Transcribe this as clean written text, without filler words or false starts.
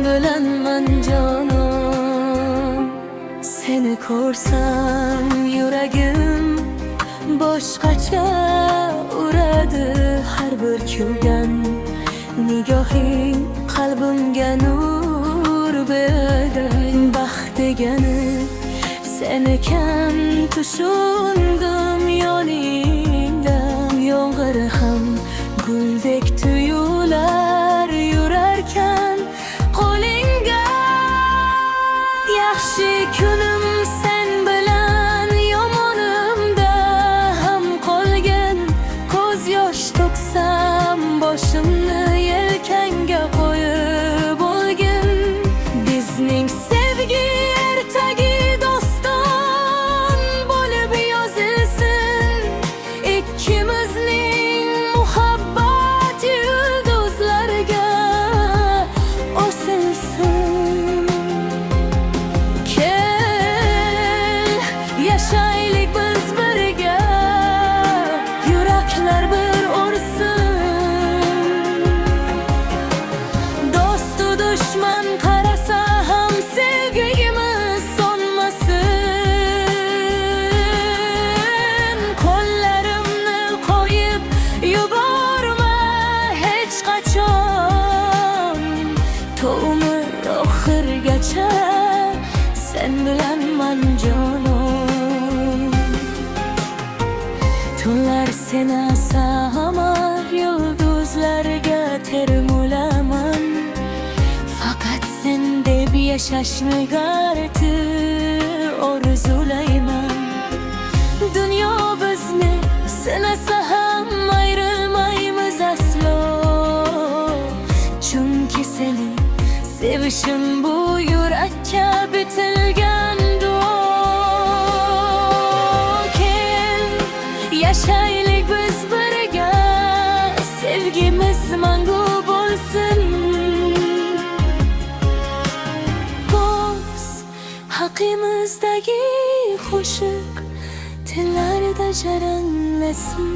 bilenman canım. Seni ko'rsam yuragim boshqacha uradi. Har bir kulgan nigohing qalbimga nur berdi. Baxt degani sen ekan tushundim yoningda. Yomg'ir ham guldek tuyular yurarkan qo'lingga. Yaxshi kunim sen bilan yomonimda ham qolgan. Ko'z yosh to'ksam boshimni yelkangga qo'yib olgin. Bizning sevgi ertagi doston bo'lib yozilsin. Ikkimizning muhabbat yulduzlarga osilsin. Kel, yashaylik biz birga, yuraklar bir ursin. Dostu dushman qarasa ham sevgimiz sonmasin. Qo'llarimni qo'yib yuborma hech qachon. To umr oxirigacha sen bilanman jonim. Tunlar seni asamar, yulduzlarga termulaman. Faqat sen deb yashashni garti orzulayman. Dunyo bizni sinasa ham ayrilmaymiz aslo. Chunki seni sevishim bu yurakka bitilgan duo. Kel, yashaylik biz birga, sevgimiz mangu bo'lsin. Ko'z haqimizdagi qo'shiq tillarda jaranglasin.